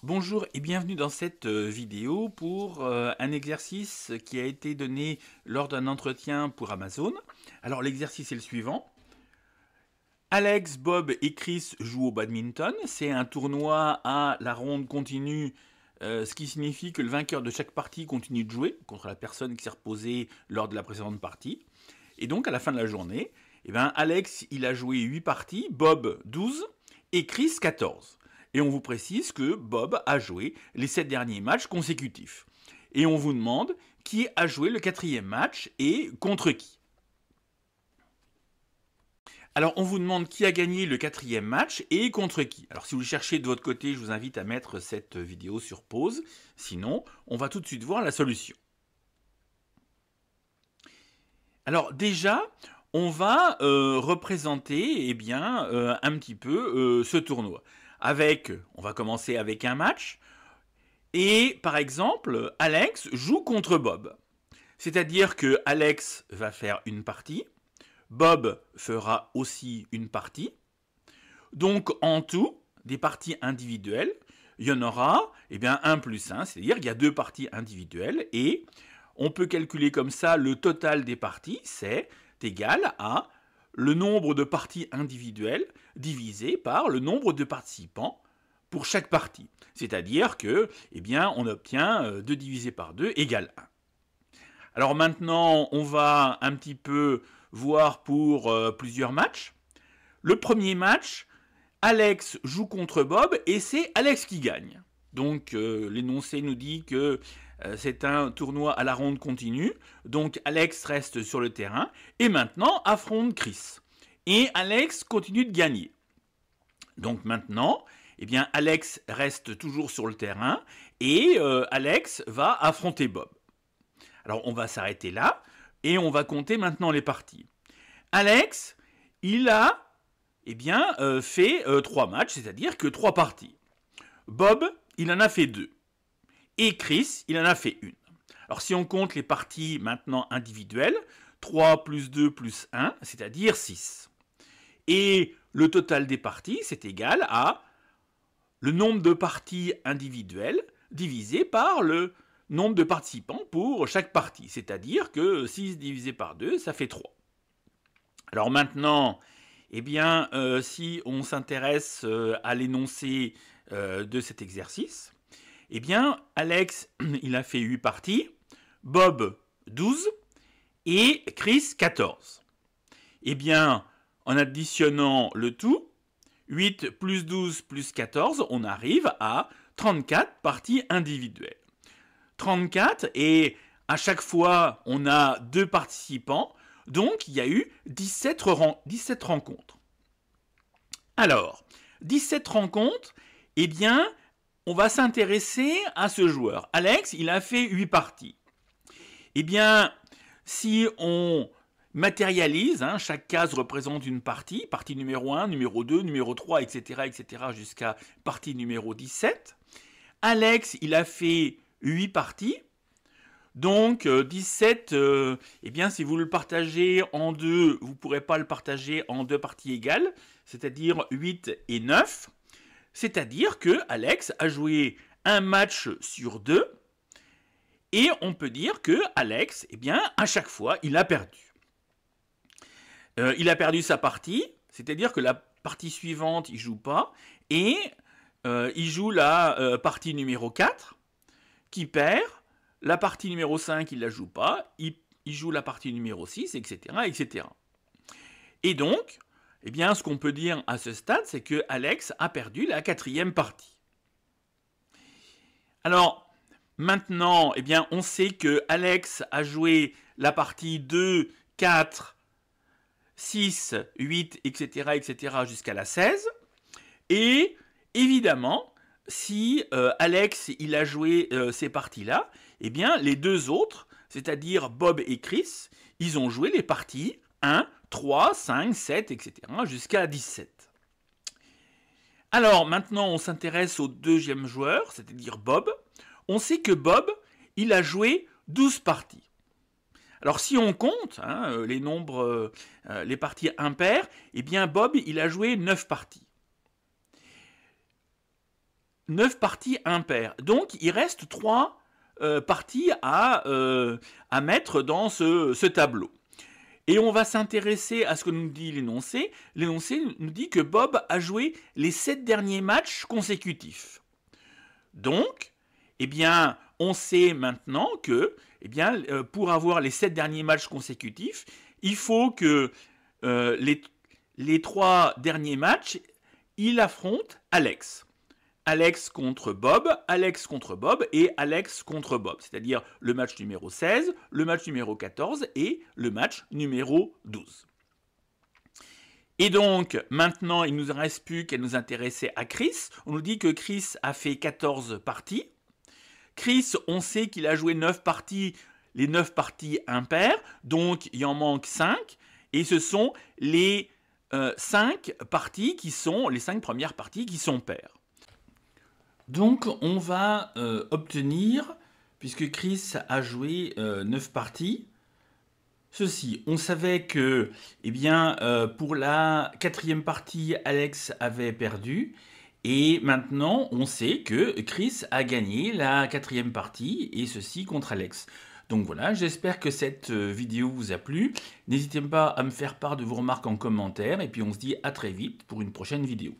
Bonjour et bienvenue dans cette vidéo pour un exercice qui a été donné lors d'un entretien pour Amazon. Alors l'exercice est le suivant. Alex, Bob et Chris jouent au badminton. C'est un tournoi à la ronde continue, ce qui signifie que le vainqueur de chaque partie continue de jouer contre la personne qui s'est reposée lors de la précédente partie. Et donc à la fin de la journée, Alex il a joué 8 parties, Bob 12 et Chris 14. Et on vous précise que Bob a joué les 7 derniers matchs consécutifs. Et on vous demande qui a joué le 4e match et contre qui. Alors on vous demande qui a gagné le 4e match et contre qui. Alors si vous le cherchez de votre côté, je vous invite à mettre cette vidéo sur pause. Sinon, on va tout de suite voir la solution. Alors déjà, on va représenter un petit peu ce tournoi. On va commencer avec un match. Et par exemple, Alex joue contre Bob. C'est-à-dire que Alex va faire une partie, Bob fera aussi une partie. Donc en tout, des parties individuelles, il y en aura 1 plus 1, c'est-à-dire qu'il y a 2 parties individuelles et on peut calculer comme ça le total des parties, c'est égal à le nombre de parties individuelles divisé par le nombre de participants pour chaque partie. C'est-à-dire que, on obtient 2 divisé par 2 égale 1. Alors maintenant, on va un petit peu voir pour plusieurs matchs. Le premier match, Alex joue contre Bob et c'est Alex qui gagne. Donc l'énoncé nous dit que c'est un tournoi à la ronde continue. Donc Alex reste sur le terrain et maintenant affronte Chris. Et Alex continue de gagner. Donc maintenant, Alex reste toujours sur le terrain et Alex va affronter Bob. Alors on va s'arrêter là et on va compter maintenant les parties. Alex, il a fait 3 matchs, c'est-à-dire que 3 parties. Bob, il en a fait 2. Et Chris, il en a fait 1. Alors si on compte les parties maintenant individuelles, 3 plus 2 plus 1, c'est-à-dire 6. Et le total des parties, c'est égal à le nombre de parties individuelles divisé par le nombre de participants pour chaque partie. C'est-à-dire que 6 divisé par 2, ça fait 3. Alors maintenant, si on s'intéresse à l'énoncé de cet exercice, Alex, il a fait 8 parties, Bob 12 et Chris 14. En additionnant le tout, 8 plus 12 plus 14, on arrive à 34 parties individuelles. 34 et à chaque fois, on a 2 participants, donc il y a eu 17 rencontres. Alors, 17 rencontres, on va s'intéresser à ce joueur. Alex, il a fait 8 parties. Si on matérialise, chaque case représente une partie, partie numéro 1, numéro 2, numéro 3, etc., jusqu'à partie numéro 17. Alex, il a fait 8 parties. Donc 17, si vous le partagez en 2, vous ne pourrez pas le partager en 2 parties égales, c'est-à-dire 8 et 9. C'est-à-dire que Alex a joué un match sur 2, et on peut dire que Alex, à chaque fois, il a perdu. Il a perdu sa partie, c'est-à-dire que la partie suivante, il ne joue pas, et il joue la partie numéro 4, qui perd. La partie numéro 5, il ne la joue pas, il joue la partie numéro 6, etc. Et donc, ce qu'on peut dire à ce stade, c'est que Alex a perdu la 4e partie. Alors, maintenant, on sait que Alex a joué la partie 2, 4, 6, 8, etc. jusqu'à la 16. Et évidemment, si Alex il a joué ces parties-là, les 2 autres, c'est-à-dire Bob et Chris, ils ont joué les parties 1, 3, 5, 7, etc. jusqu'à 17. Alors maintenant, on s'intéresse au 2e joueur, c'est-à-dire Bob. On sait que Bob, il a joué 12 parties. Alors si on compte les nombres, les parties impaires, Bob, il a joué 9 parties. 9 parties impaires. Donc, il reste 3 parties à mettre dans ce tableau. Et on va s'intéresser à ce que nous dit l'énoncé. L'énoncé nous dit que Bob a joué les 7 derniers matchs consécutifs. Donc, eh bien, on sait maintenant que, eh bien, pour avoir les 7 derniers matchs consécutifs, il faut que les 3 derniers matchs, il affronte Alex. Alex contre Bob et Alex contre Bob. C'est-à-dire le match numéro 16, le match numéro 14 et le match numéro 12. Et donc, maintenant, il ne nous reste plus qu'à nous intéresser à Chris. On nous dit que Chris a fait 14 parties. Chris, on sait qu'il a joué 9 parties, les 9 parties impaires, donc il en manque 5. Et ce sont les 5 parties qui sont, les 5 premières parties qui sont paires. Donc on va obtenir, puisque Chris a joué 9 parties, ceci. On savait que, eh bien, pour la 4e partie, Alex avait perdu. Et maintenant, on sait que Chris a gagné la 4e partie, et ceci contre Alex. Donc voilà, j'espère que cette vidéo vous a plu. N'hésitez pas à me faire part de vos remarques en commentaire, et puis on se dit à très vite pour une prochaine vidéo.